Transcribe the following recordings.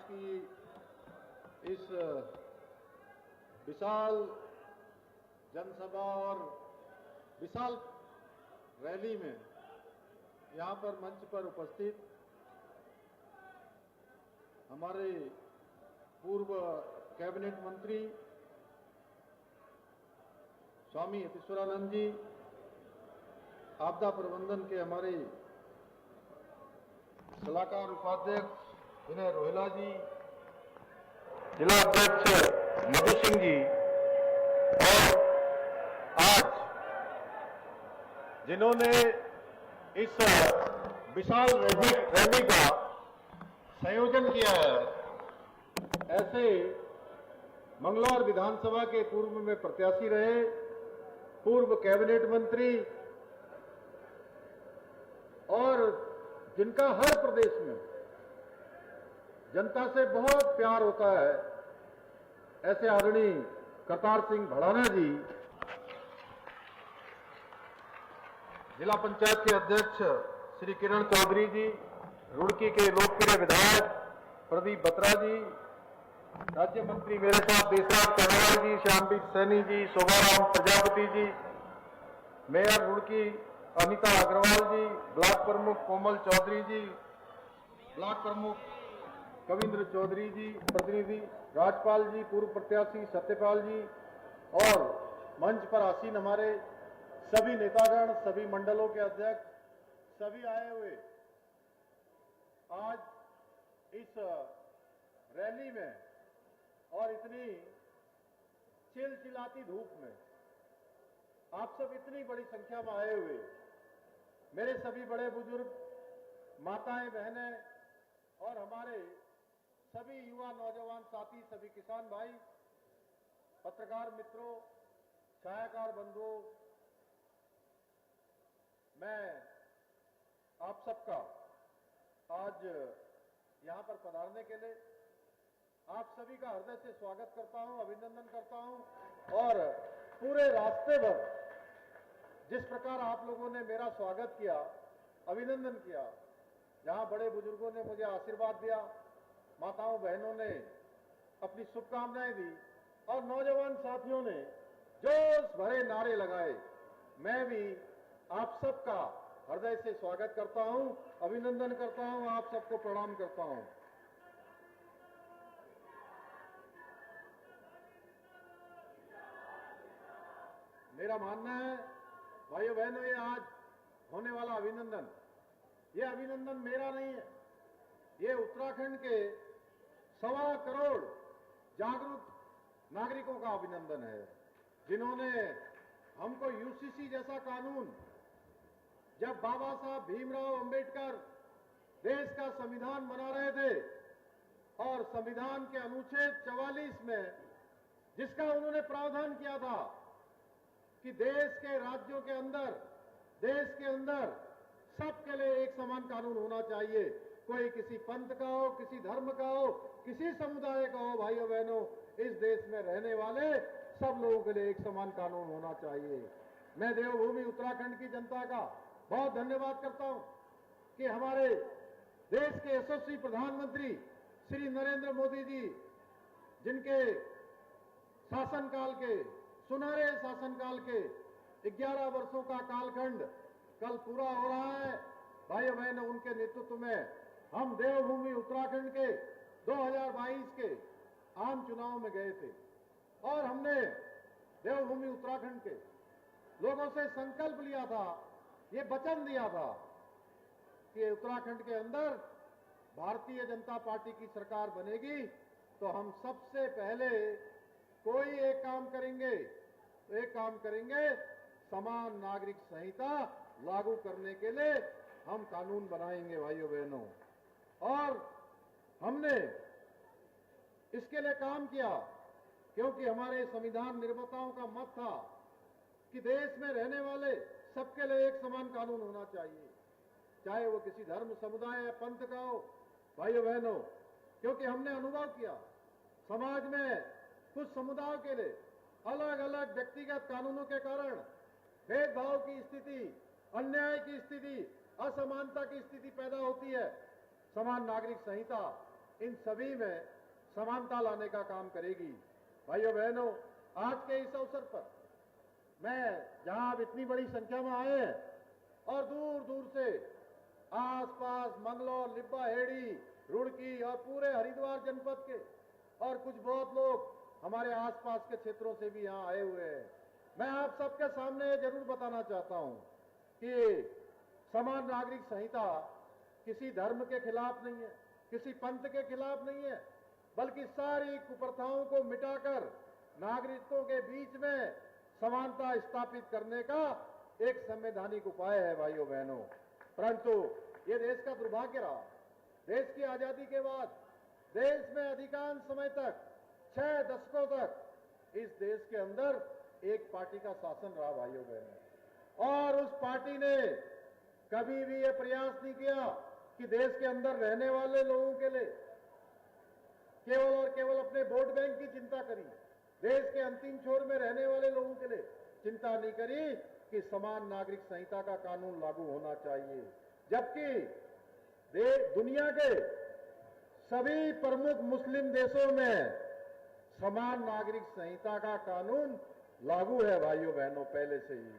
की इस विशाल जनसभा और विशाल रैली में यहाँ पर मंच पर उपस्थित हमारे पूर्व कैबिनेट मंत्री स्वामी यतीश्वरानंद जी, आपदा प्रबंधन के हमारे सलाहकार उपाध्यक्ष विनय रोहिला जी, जिला अध्यक्ष मधु सिंह जी, और आज जिन्होंने इस विशाल रैली का संयोजन किया है, ऐसे मंगलौर विधानसभा के पूर्व में प्रत्याशी रहे, पूर्व कैबिनेट मंत्री और जिनका हर प्रदेश में जनता से बहुत प्यार होता है, ऐसे आदरणीय करतार सिंह भड़ाना जी, जिला पंचायत के अध्यक्ष श्री किरण चौधरी जी, रुड़की के लोकप्रिय विधायक प्रदीप बत्रा जी, राज्य मंत्री मेरे साथ देशराज चौहान जी, श्यामवीर सैनी जी, शोभाराम प्रजापति जी, मेयर रुड़की अनिता अग्रवाल जी, ब्लॉक प्रमुख कोमल चौधरी जी, ब्लॉक प्रमुख कविंद्र चौधरी जी, प्रतिनिधि राजपाल जी, पूर्व प्रत्याशी सत्यपाल जी और मंच पर आसीन हमारे सभी नेतागण, सभी मंडलों के अध्यक्ष, सभी आए हुए आज इस रैली में और इतनी चिलचिलाती धूप में आप सब इतनी बड़ी संख्या में आए हुए, मेरे सभी बड़े बुजुर्ग, माताएं, बहनें और हमारे सभी युवा नौजवान साथी, सभी किसान भाई, पत्रकार मित्रों, छायाकार बंधुओं, मैं आप सबका आज यहां पर पधारने के लिए आप सभी का हृदय से स्वागत करता हूं, अभिनंदन करता हूं। और पूरे रास्ते भर जिस प्रकार आप लोगों ने मेरा स्वागत किया, अभिनंदन किया, जहां बड़े बुजुर्गों ने मुझे आशीर्वाद दिया, माताओं बहनों ने अपनी शुभकामनाएं दी और नौजवान साथियों ने जोश भरे नारे लगाए, मैं भी आप सबका हृदय से स्वागत करता हूं, अभिनंदन करता हूं, आप सबको प्रणाम करता हूं। मेरा मानना है भाइयों बहनों, ये आज होने वाला अभिनंदन, ये अभिनंदन मेरा नहीं है, ये उत्तराखंड के 1.25 करोड़ जागरूक नागरिकों का अभिनंदन है, जिन्होंने हमको यूसीसी जैसा कानून, जब बाबा साहब भीमराव अंबेडकर देश का संविधान बना रहे थे और संविधान के अनुच्छेद 44 में जिसका उन्होंने प्रावधान किया था कि देश के राज्यों के अंदर, देश के अंदर सबके लिए एक समान कानून होना चाहिए, कोई किसी पंथ का हो, किसी धर्म का हो, किसी समुदाय का हो, भाइयों बहनों, इस देश में रहने वाले सब लोगों के लिए एक समान कानून होना चाहिए। मैं देवभूमि उत्तराखंड की जनता का बहुत धन्यवाद करता हूं कि हमारे देश के यशस्वी प्रधानमंत्री श्री नरेंद्र मोदी जी, जिनके शासनकाल के, सुनहरे शासनकाल के 11 वर्षों का कालखंड कल पूरा हो रहा है, भाइयों बहनों, उनके नेतृत्व में हम देवभूमि उत्तराखंड के 2022 के आम चुनाव में गए थे और हमने देवभूमि उत्तराखंड के लोगों से संकल्प लिया था, ये वचन दिया था कि उत्तराखंड के अंदर भारतीय जनता पार्टी की सरकार बनेगी तो हम सबसे पहले कोई एक काम करेंगे, एक काम करेंगे, समान नागरिक संहिता लागू करने के लिए हम कानून बनाएंगे भाइयों बहनों। और हमने इसके लिए काम किया क्योंकि हमारे संविधान निर्माताओं का मत था कि देश में रहने वाले सबके लिए एक समान कानून होना चाहिए, चाहे वो किसी धर्म, समुदाय या पंथ का हो, भाइयों बहनों, क्योंकि हमने अनुभव किया समाज में कुछ समुदायों के लिए अलग अलग व्यक्तिगत कानूनों के कारण भेदभाव की स्थिति, अन्याय की स्थिति, असमानता की स्थिति पैदा होती है। समान नागरिक संहिता इन सभी में समानता लाने का काम करेगी। भाइयों बहनों, आज के इस अवसर पर मैं जहां आप इतनी बड़ी संख्या में आए हैं और दूर दूर से आसपास मंगलौर, लिब्बा हेड़ी, रुड़की और पूरे हरिद्वार जनपद के और कुछ बहुत लोग हमारे आसपास के क्षेत्रों से भी यहां आए हुए हैं, मैं आप सबके सामने जरूर बताना चाहता हूं कि समान नागरिक संहिता किसी धर्म के खिलाफ नहीं है, किसी पंथ के खिलाफ नहीं है, बल्कि सारी कुप्रथाओं को मिटाकर नागरिकों के बीच में समानता स्थापित करने का एक संवैधानिक उपाय है। भाइयों बहनों, परंतु ये देश का दुर्भाग्य रहा, देश की आजादी के बाद देश में अधिकांश समय तक 6 दशकों तक इस देश के अंदर एक पार्टी का शासन रहा। भाइयों बहनों, और उस पार्टी ने कभी भी ये प्रयास नहीं किया कि देश के अंदर रहने वाले लोगों के लिए केवल और केवल अपने वोट बैंक की चिंता करी, देश के अंतिम छोर में रहने वाले लोगों के लिए चिंता नहीं करी कि समान नागरिक संहिता का कानून लागू होना चाहिए, जबकि दुनिया के सभी प्रमुख मुस्लिम देशों में समान नागरिक संहिता का कानून लागू है। भाइयों बहनों, पहले से ही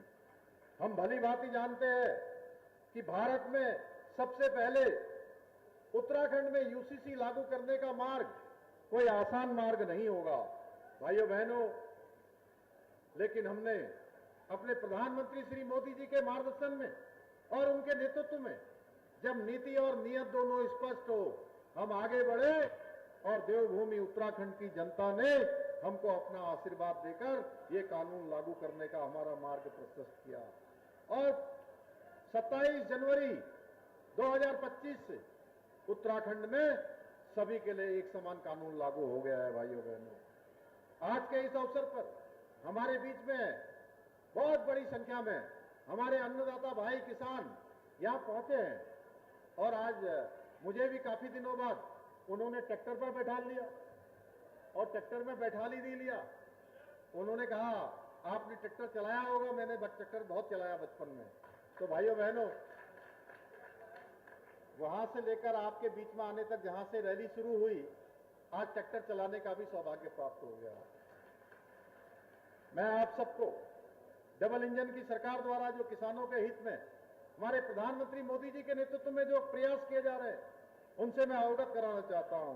हम भली भांति जानते हैं कि भारत में सबसे पहले उत्तराखंड में यूसीसी लागू करने का मार्ग कोई आसान मार्ग नहीं होगा। भाइयों बहनों, लेकिन हमने अपने प्रधानमंत्री श्री मोदी जी के मार्गदर्शन में और उनके नेतृत्व में जब नीति और नियत दोनों स्पष्ट हो, हम आगे बढ़े और देवभूमि उत्तराखंड की जनता ने हमको अपना आशीर्वाद देकर ये कानून लागू करने का हमारा मार्ग प्रशस्त किया। और 27 जनवरी 2025 से उत्तराखंड में सभी के लिए एक समान कानून लागू हो गया है। भाइयों बहनों, आज के इस अवसर पर हमारे बीच में बहुत बड़ी संख्या में हमारे अन्नदाता भाई किसान यहां पहुंचे हैं और आज मुझे भी काफी दिनों बाद उन्होंने ट्रैक्टर पर बैठा लिया और ट्रैक्टर में बैठा ली लिया। उन्होंने कहा, आपने ट्रैक्टर चलाया होगा, मैंने ट्रैक्टर बहुत चलाया बचपन में। तो भाइयों बहनों, वहां से लेकर आपके बीच में आने तक जहां से रैली शुरू हुई, आज ट्रैक्टर चलाने का भी सौभाग्य प्राप्त हो गया। मैं आप सबको डबल इंजन की सरकार द्वारा जो किसानों के हित में हमारे प्रधानमंत्री मोदी जी के नेतृत्व में जो प्रयास किए जा रहे हैं, उनसे मैं अवगत कराना चाहता हूं।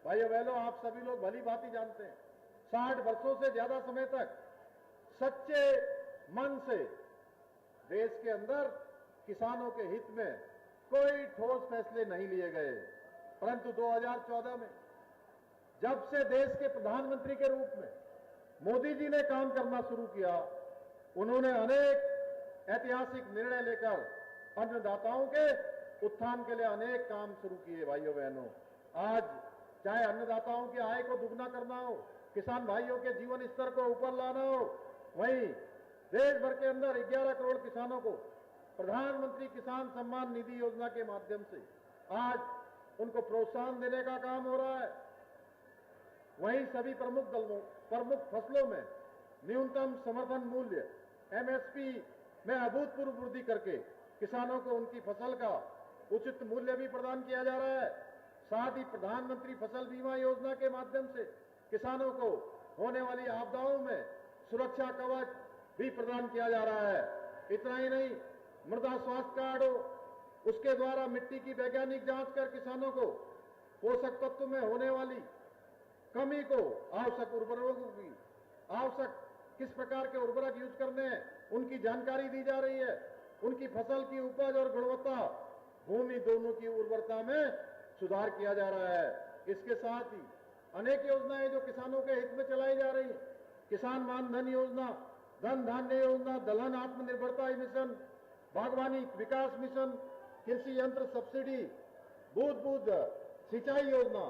भाइयों बहनों, आप सभी लोग भली भांति जानते हैं, 60 वर्षों से ज्यादा समय तक सच्चे मन से देश के अंदर किसानों के हित में कोई ठोस फैसले नहीं लिए गए, परंतु 2014 में जब से देश के प्रधानमंत्री के रूप में मोदी जी ने काम करना शुरू किया, उन्होंने अनेक ऐतिहासिक निर्णय लेकर अन्नदाताओं के उत्थान के लिए अनेक काम शुरू किए। भाइयों बहनों, आज चाहे अन्नदाताओं की आय को दुगना करना हो, किसान भाइयों के जीवन स्तर को ऊपर लाना हो, वहीं देश भर के अंदर 11 करोड़ किसानों को प्रधानमंत्री किसान सम्मान निधि योजना के माध्यम से आज उनको प्रोत्साहन देने का काम हो रहा है। वहीं सभी प्रमुख फसलों में न्यूनतम समर्थन मूल्य एमएसपी में अभूतपूर्व वृद्धि करके किसानों को उनकी फसल का उचित मूल्य भी प्रदान किया जा रहा है। साथ ही प्रधानमंत्री फसल बीमा योजना के माध्यम से किसानों को होने वाली आपदाओं में सुरक्षा कवच भी प्रदान किया जा रहा है। इतना ही नहीं, मृदा स्वास्थ्य कार्ड हो, उसके द्वारा मिट्टी की वैज्ञानिक जांच कर किसानों को पोषक तत्व में होने वाली कमी को, आवश्यक उर्वरकों की, आवश्यक किस प्रकार के उर्वरक यूज करने हैं, उनकी जानकारी दी जा रही है। उनकी फसल की उपज और गुणवत्ता, भूमि दोनों की उर्वरता में सुधार किया जा रहा है। इसके साथ ही अनेक योजनाएं जो किसानों के हित में चलाई जा रही हैं, किसान मान धन योजना, धन धान्य योजना, दलहन आत्मनिर्भरता मिशन, बागवानी विकास मिशन, कृषि यंत्र सब्सिडी, बूंद बूंद सिंचाई योजना,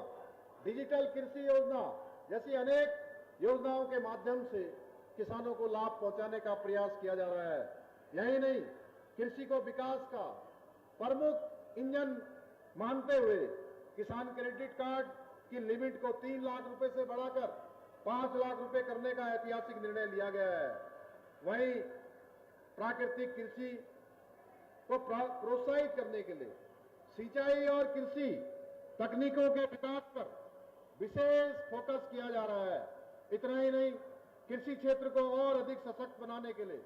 डिजिटल कृषि योजना जैसी अनेक योजनाओं के माध्यम से किसानों को लाभ पहुंचाने का प्रयास किया जा रहा है। यही नहीं, कृषि को विकास का प्रमुख इंजन मानते हुए किसान क्रेडिट कार्ड की लिमिट को 3 लाख रुपए से बढ़ाकर 5 लाख रुपए करने का ऐतिहासिक निर्णय लिया गया है। वहीं प्राकृतिक कृषि को प्रोत्साहित करने के लिए सिंचाई और कृषि तकनीकों के विकास पर विशेष फोकस किया जा रहा है। इतना ही नहीं, कृषि क्षेत्र को और अधिक सशक्त बनाने के लिए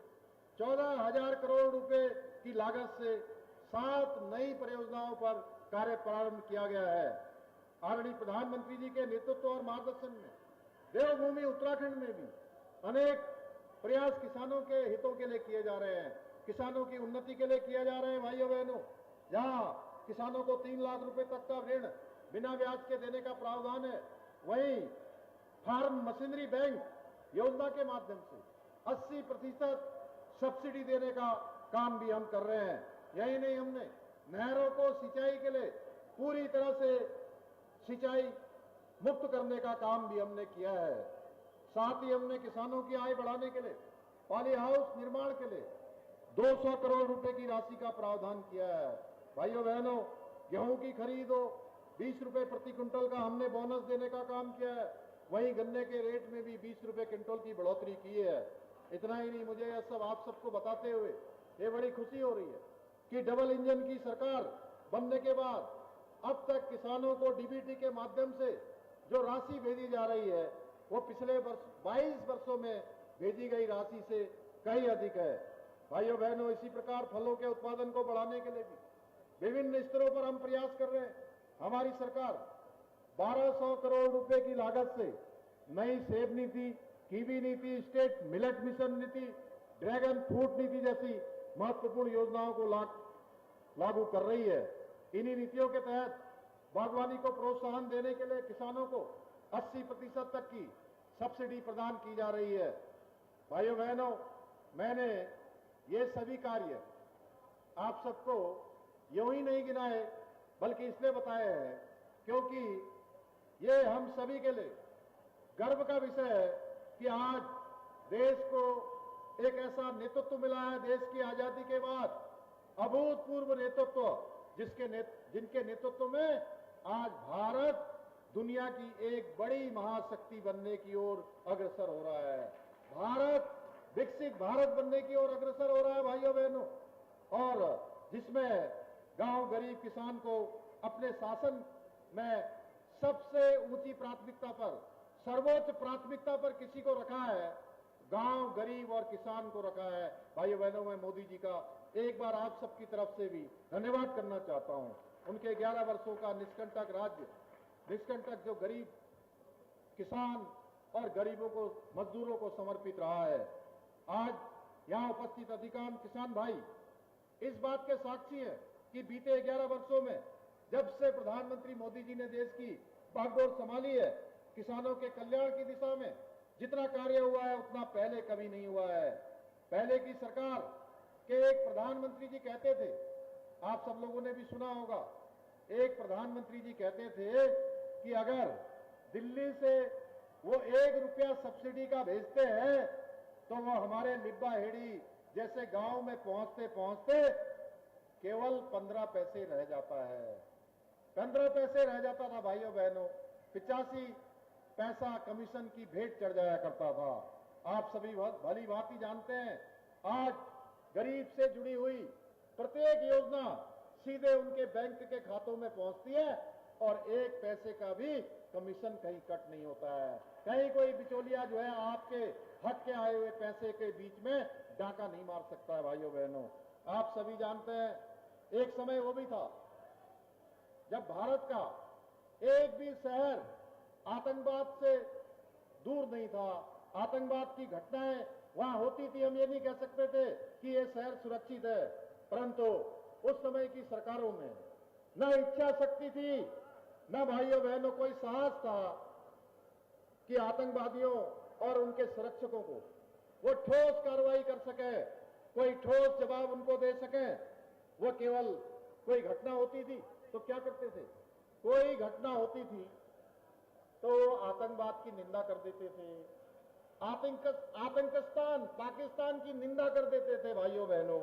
14,000 करोड़ रुपए की लागत से 7 नई परियोजनाओं पर कार्य प्रारंभ किया गया है। आदरणीय प्रधानमंत्री जी के नेतृत्व और मार्गदर्शन में देवभूमि उत्तराखंड में भी अनेक प्रयास किसानों के हितों के लिए किए जा रहे हैं, किसानों की उन्नति के लिए किए जा रहे हैं। भाइयों बहनों, जहां किसानों को 3 लाख रुपए तक का ऋण बिना ब्याज के देने का प्रावधान है, वहीं फार्म मशीनरी बैंक योजना के माध्यम से 80% सब्सिडी देने का काम भी हम कर रहे हैं। यही नहीं, हमने नहरों को सिंचाई के लिए पूरी तरह से सिंचाई मुक्त करने का काम भी हमने किया है। साथ ही हमने किसानों की आय बढ़ाने के लिए पॉली हाउस निर्माण के लिए 200 करोड़ रुपए की राशि का प्रावधान किया है। भाइयों बहनों, गेहूं की खरीद हो 20 रुपए प्रति क्विंटल का हमने बोनस देने का काम किया है। वहीं गन्ने के रेट में भी 20 रुपए क्विंटल की बढ़ोतरी की है। इतना ही नहीं, मुझे यह सब आप सबको बताते हुए ये बड़ी खुशी हो रही है कि डबल इंजन की सरकार बनने के बाद अब तक किसानों को डीबीटी के माध्यम से जो राशि भेजी जा रही है वो पिछले वर्ष 22 वर्षों में भेजी गई राशि से कहीं अधिक है। भाइयों बहनों, इसी प्रकार फलों के उत्पादन को बढ़ाने के लिए भी विभिन्न स्तरों पर हम प्रयास कर रहे हैं। हमारी सरकार 1200 करोड़ रुपए की लागत से नई सेब नीति, कीवी नीति, स्टेट मिलेट मिशन नीति, ड्रैगन फ्रूट नीति जैसी महत्वपूर्ण योजनाओं को लागू कर रही है। इन्हीं नीतियों के तहत बागवानी को प्रोत्साहन देने के लिए किसानों को 80% तक की सब्सिडी प्रदान की जा रही है। भाइयों बहनों, मैंने ये सभी कार्य आप सबको यूं ही नहीं गिनाए, बल्कि इसलिए बताए हैं क्योंकि ये हम सभी के लिए गर्व का विषय है कि आज देश को एक ऐसा नेतृत्व मिला है, देश की आजादी के बाद अभूतपूर्व नेतृत्व, जिनके नेतृत्व में आज भारत दुनिया की एक बड़ी महाशक्ति बनने की ओर अग्रसर हो रहा है। भारत विकसित भारत बनने की ओर अग्रसर हो रहा है भाइयों बहनों, और जिसमें गांव गरीब किसान को अपने शासन में सबसे ऊंची प्राथमिकता पर, सर्वोच्च प्राथमिकता पर किसी को रखा है, गांव गरीब और किसान को रखा है। भाइयों बहनों, मैं मोदी जी का एक बार आप सबकी तरफ से भी धन्यवाद करना चाहता हूं। उनके 11 वर्षों का निष्कंटक राज्य, निष्कंटक जो गरीब किसान और गरीबों को, मजदूरों को समर्पित रहा है। आज यहां उपस्थित अधिकांश किसान भाई इस बात के साक्षी हैं कि बीते 11 वर्षों में जब से प्रधानमंत्री मोदी जी ने देश की बागडोर संभाली है, किसानों के कल्याण की दिशा में जितना कार्य हुआ है उतना पहले कभी नहीं हुआ है। पहले की सरकार के एक प्रधानमंत्री जी कहते थे, आप सब लोगों ने भी सुना होगा, एक प्रधानमंत्री जी कहते थे कि अगर दिल्ली से वो 1 रुपया सब्सिडी का भेजते हैं तो वो हमारे निब्बा हेड़ी जैसे गांव में पहुंचते पहुंचते केवल 15 पैसे रह जाता है। 15 पैसे रह जाता था भाइयों बहनों, 85 पैसा कमीशन की भेंट चढ़ जाया करता था। आप सभी भली भांति जानते हैं, आज गरीब से जुड़ी हुई प्रत्येक योजना सीधे उनके बैंक के खातों में पहुंचती है और 1 पैसे का भी कमीशन कहीं कट नहीं होता है। कहीं कोई बिचौलिया जो है आपके हक के आए हुए पैसे के बीच में डाका नहीं मार सकता है। भाइयों बहनों, आप सभी जानते हैं, एक समय वो भी था जब भारत का एक भी शहर आतंकवाद से दूर नहीं था। आतंकवाद की घटनाएं वहां होती थी, हम ये नहीं कह सकते थे कि ये शहर सुरक्षित है, परंतु उस समय की सरकारों में न इच्छा शक्ति थी, न भाइयों बहनों कोई साहस था कि आतंकवादियों और उनके सुरक्षकों को वो ठोस कार्रवाई कर सके, कोई ठोस जवाब उनको दे सके। वो केवल कोई घटना होती थी तो क्या करते थे, कोई घटना होती थी तो आतंकवाद की निंदा कर देते थे, आतंकिस्तान पाकिस्तान की निंदा कर देते थे भाइयों बहनों,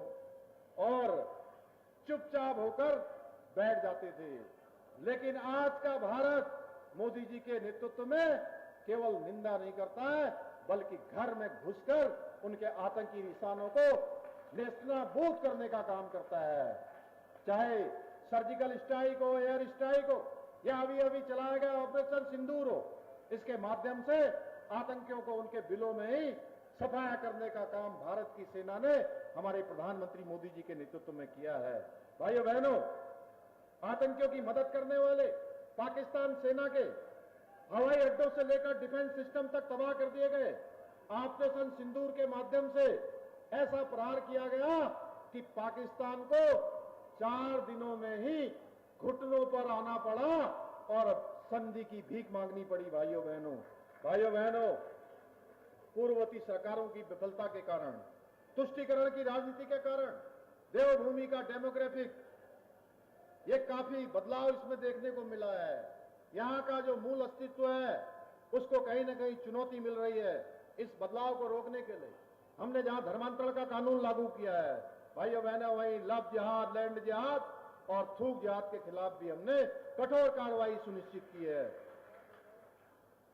और चुपचाप होकर बैठ जाते थे। लेकिन आज का भारत मोदी जी के नेतृत्व में केवल निंदा नहीं करता है, बल्कि घर में घुसकर उनके आतंकी निशानों को नेस्तनाबूद करने का काम करता है। चाहे सर्जिकल स्ट्राइक हो, एयर स्ट्राइक हो, या अभी अभी चलाया गया ऑपरेशन सिंदूर हो, इसके माध्यम से आतंकियों को उनके बिलों में ही सफाया करने का काम भारत की सेना ने हमारे प्रधानमंत्री मोदी जी के नेतृत्व में किया है। भाइयों बहनों, आतंकियों की मदद करने वाले पाकिस्तान सेना के हवाई अड्डों से लेकर डिफेंस सिस्टम तक तबाह कर दिए गए। ऑपरेशन सिंदूर के माध्यम से ऐसा प्रहार किया गया कि पाकिस्तान को 4 दिनों में ही घुटनों पर आना पड़ा और संधि की भीख मांगनी पड़ी। भाइयों बहनों, पूर्ववर्ती सरकारों की विफलता के कारण, तुष्टीकरण की राजनीति के कारण देवभूमि का डेमोग्राफिक ये काफी बदलाव इसमें देखने को मिला है। यहाँ का जो मूल अस्तित्व है उसको कहीं ना कहीं चुनौती मिल रही है। इस बदलाव को रोकने के लिए हमने जहां धर्मांतरण का कानून लागू किया है, भाइयों बहनों, वहीं लव जिहाद, लैंड जिहाद और थूक जिहाद के खिलाफ भी हमने कठोर कार्रवाई सुनिश्चित की है।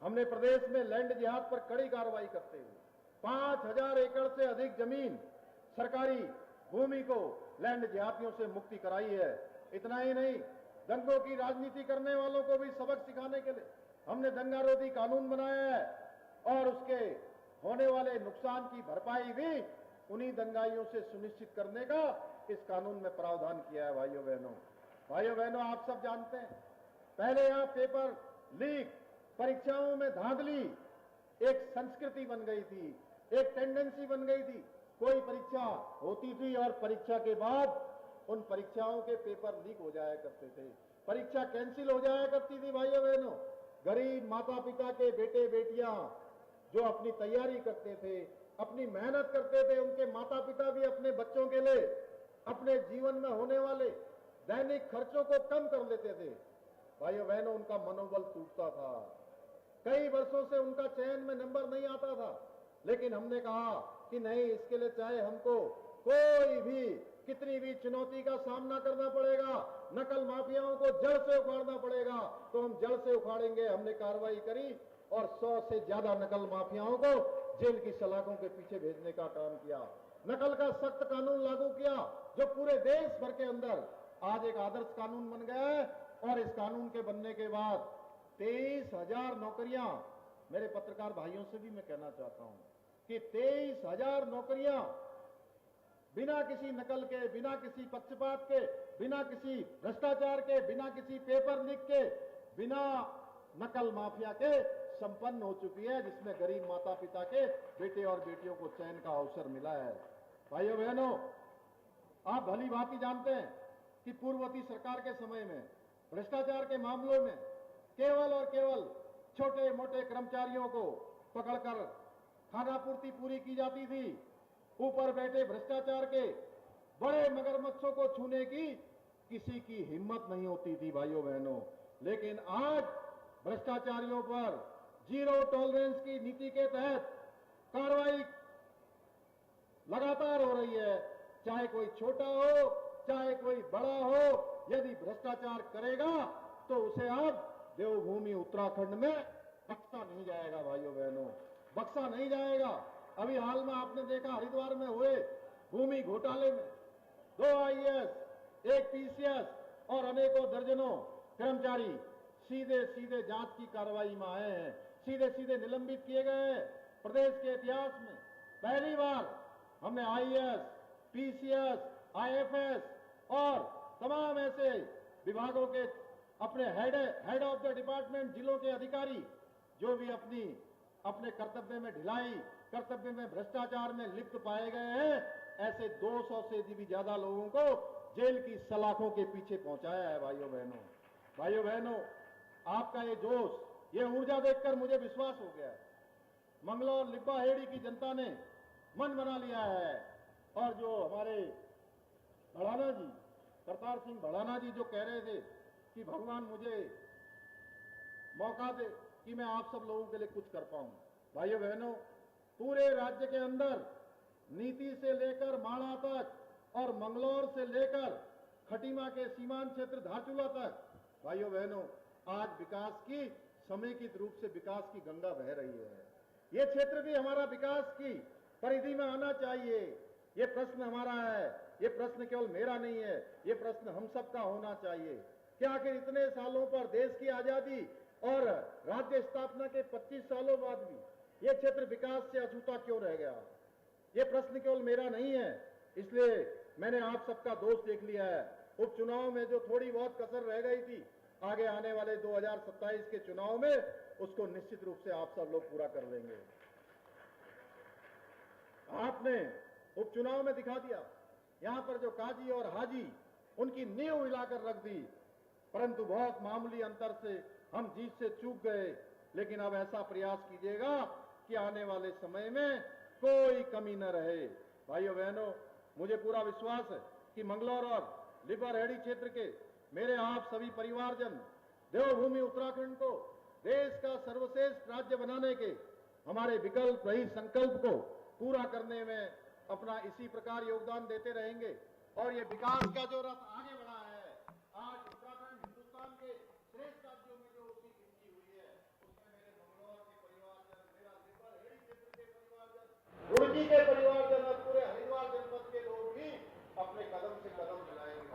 हमने प्रदेश में लैंड जिहाद पर कड़ी कार्रवाई करते हुए 5000 एकड़ से अधिक जमीन सरकारी भूमि को लैंड जिहादियों से मुक्ति कराई है। इतना ही नहीं, दंगों की राजनीति करने वालों को भी सबक सिखाने के लिए हमने दंगारोधी कानून बनाया है और उसके होने वाले नुकसान की भरपाई भी उन्हीं दंगाइयों से सुनिश्चित करने का इस कानून में प्रावधान किया है। भाइयों बहनों, आप सब जानते हैं, पहले यहां पेपर लीक, परीक्षाओं में धांधली एक संस्कृति बन गई थी, एक टेंडेंसी बन गई थी। कोई परीक्षा होती थी और परीक्षा के बाद उन परीक्षाओं के पेपर लीक हो जाया करते थे, परीक्षा कैंसिल हो जाया करती थी। भाइयों बहनों, गरीब माता पिता के बेटे बेटियां जो अपनी तैयारी करते थे, अपनी मेहनत करते थे, उनके माता पिता भी अपने बच्चों के लिए अपने जीवन में होने वाले दैनिक खर्चों को कम कर लेते थे। भाइयों बहनों, उनका मनोबल टूटता था। कई वर्षों से उनका चयन में नंबर नहीं आता था, लेकिन हमने कहा कि नहीं, इसके लिए चाहे हमको कोई भी कितनी भी चुनौती का सामना करना पड़ेगा, नकल माफियाओं को जड़ से उखाड़ना पड़ेगा, तो हम जड़ से उखाड़ेंगे। हमने कार्रवाई करी और 100 से ज्यादा नकल माफियाओं को जेल की सलाखों के पीछे भेजने का काम किया। नकल का सख्त कानून लागू किया जो पूरे देश भर के अंदर आज एक आदर्श कानून बन गया है। और इस कानून के बनने के बाद 23,000 नौकरियां, मेरे पत्रकार भाइयों से भी मैं कहना चाहता हूं कि 23,000 नौकरियां बिना किसी नकल के, बिना किसी पक्षपात के, बिना किसी भ्रष्टाचार के, बिना किसी पेपर लीक के, बिना नकल माफिया के संपन्न हो चुकी है, जिसमें गरीब माता पिता के बेटे और बेटियों को चयन का अवसर मिला है। भाइयों बहनों, आप भली भांति जानते हैं कि पूर्ववर्ती सरकार के समय में भ्रष्टाचार के मामलों में केवल और केवल छोटे मोटे कर्मचारियों को पकड़कर खानापूर्ति पूरी की जाती थी। ऊपर बैठे भ्रष्टाचार के बड़े मगरमच्छों को छूने की किसी की हिम्मत नहीं होती थी। भाइयों बहनों, लेकिन आज भ्रष्टाचारियों पर जीरो टॉलरेंस की नीति के तहत कार्रवाई लगातार हो रही है। चाहे कोई छोटा हो, चाहे कोई बड़ा हो, यदि भ्रष्टाचार करेगा तो उसे अब देवभूमि उत्तराखंड में बख्शा नहीं जाएगा। भाइयों बहनों, बख्शा नहीं जाएगा। अभी हाल में आपने देखा, हरिद्वार में हुए भूमि घोटाले में 2 आईएएस, 1 पीसीएस और अनेकों दर्जनों कर्मचारी सीधे सीधे जांच की कार्रवाई में आए हैं, सीधे सीधे निलंबित किए गए हैं। प्रदेश के इतिहास में पहली बार हमने आईएएस, पीसीएस, आईएफएस और तमाम ऐसे विभागों के अपने हेड ऑफ द डिपार्टमेंट, जिलों के अधिकारी जो भी अपने कर्तव्य में ढिलाई, कर्तव्य में भ्रष्टाचार में लिप्त पाए गए हैं, ऐसे 200 से भी ज्यादा लोगों को जेल की सलाखों के पीछे पहुंचाया है। भाइयों बहनों, आपका ये जोश, ये ऊर्जा देखकर मुझे विश्वास हो गया। मंगलौर लिब्बा हेड़ी की जनता ने मन बना लिया है। और जो हमारे भड़ाना जी, करतार सिंह भड़ाना जी, जो कह रहे थे कि भगवान मुझे मौका दे कि मैं आप सब लोगों के लिए कुछ कर पाऊं। भाइयों बहनों, पूरे राज्य के अंदर नीति से लेकर माणा तक और मंगलौर से लेकर खटीमा के सीमांत क्षेत्र धारचूला तक, भाइयों बहनों, आज विकास की समेकित रूप से विकास की गंगा बह रही है। ये क्षेत्र भी हमारा विकास की परिधि में आना चाहिए। ये प्रश्न हमारा है, ये प्रश्न केवल मेरा नहीं है, ये प्रश्न हम सबका होना चाहिए। कि आखिर इतने सालों पर देश की आजादी और राज्य स्थापना के 25 सालों बाद भी ये क्षेत्र विकास से अछूता क्यों रह गया। ये प्रश्न केवल मेरा नहीं है, इसलिए मैंने आप सबका दोष देख लिया है। उपचुनाव में जो थोड़ी बहुत कसर रह गई थी, आगे आने वाले 2027 के चुनाव में उसको निश्चित रूप से आप सब लोग पूरा कर लेंगे। आपने उपचुनाव में दिखा दिया, यहां पर जो काजी और हाजी उनकी नींव हिलाकर रख दी, परंतु बहुत मामूली अंतर से हम जीत से चूक गए। लेकिन अब ऐसा प्रयास कीजिएगा कि आने वाले समय में कोई कमी न रहे। भाइयों बहनों, मुझे पूरा विश्वास है कि मंगलौर और लिपारेड्डी क्षेत्र के मेरे आप सभी परिवारजन देवभूमि उत्तराखंड को देश का सर्वश्रेष्ठ राज्य बनाने के हमारे विकल्प रहित संकल्प को पूरा करने में अपना इसी प्रकार योगदान देते रहेंगे। और ये विकास का जो रथ आगे बढ़ा है, आज उत्तराखंड हिंदुस्तान के श्रेष्ठ राज्यों में जो उसकी गिनती हुई है, उसमें मेरे मंगलौर के परिवारजन, मेरा लिपारेड्डी क्षेत्र के परिवारजन, रुड़की के परिवारजन और पूरे हरिद्वार जनपद के लोग भी अपने कदम से कदम मिलाएंगे,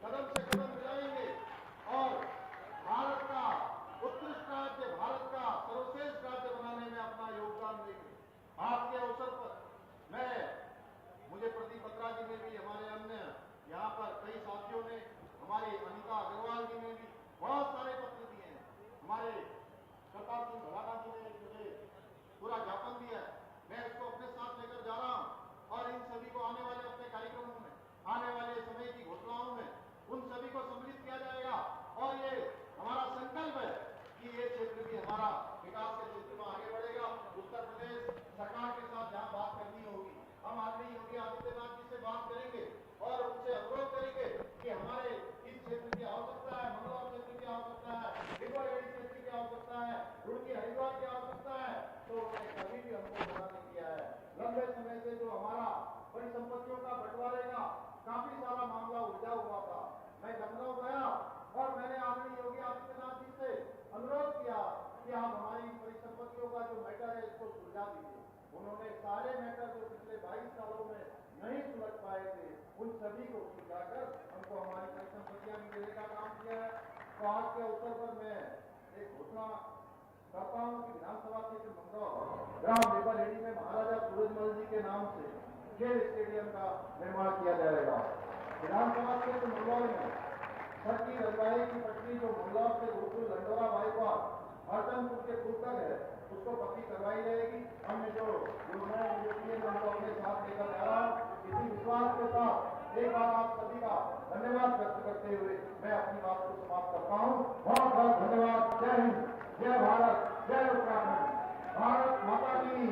कदम से कदम मिलाएंगे और भारत का उत्कृष्ट राज्य, भारत का सर्वश्रेष्ठ राज्य बनाने में अपना योगदान देंगे। आपके अवसर पर मुझे प्रदीप बत्रा जी ने भी, हमारे अन्य यहाँ पर कई साथियों ने, हमारे अनिता अग्रवाल जी ने भी बहुत सारे पत्र दिए हैं। हमारे करतार सिंह भलाना जी ने मुझे पूरा ज्ञापन दिया है, मैं इसको अपने साथ लेकर जा रहा हूँ और इन सभी को आने वाले अपने कार्यक्रमों में, आने वाले समय की घोषणाओं में उन सभी को सम्मिलित किया जाएगा। और ये हमारा संकल्प है कि ये क्षेत्र भी हमारा विकास के क्षेत्र में आगे बढ़ेगा। उत्तर प्रदेश सरकार के साथ जहाँ बात करनी होगी, हम आदरणीय योगी आदित्यनाथ जी से बात करेंगे और उनसे अनुरोध करेंगे कि हमारे इस क्षेत्र की आवश्यकता है, मंगलौर क्षेत्र की आवश्यकता है, लिपारेड्डी क्षेत्र की आवश्यकता है, रुड़की हरिद्वार की आवश्यकता है, तो उन्होंने कभी भी हमको मना नहीं किया है। लंबे समय से जो हमारा परिसंपत्तियों का बंटवारे का काफी सारा मामला उलझा हुआ था, मैं लखनऊ गया और मैंने आदरणीय योगी आदित्यनाथ जी से अनुरोध किया कि आप हमारी परिसंपत्तियों का जो मैटर है इसको सुलझा दीजिए। उन्होंने सारे मैटर जो पिछले 22 सालों में नहीं सुलझ पाए थे, उन सभी को सुलझाकर हमको हमारी परिसंपत्तियां भी देने का काम किया है। तो आज के अवसर पर मैं एक घोषणा करता हूँ कि विधानसभा क्षेत्र मंगलौर ग्राम लिपारेड्डी में महाराजा सूरजमल जी के नाम से खेल स्टेडियम का निर्माण किया जाएगा। विधानसभा क्षेत्र मंगलौर में सड़क की रजवाई की पटरी जो मंगलौर से गोकुल लंडोरा बाईपास हरदनपुर के पुल तक है, उसको पक्की करवाई जाएगी। हमने जो योजनाएं उनको अपने साथ लेकर जा रहा हूँ, इसी विश्वास के साथ एक बार आप सभी का धन्यवाद व्यक्त करते हुए मैं अपनी बात को समाप्त करता हूँ। बहुत बहुत धन्यवाद। जय हिंद, जय भारत, जय उत्तराखंड, भारत माता की।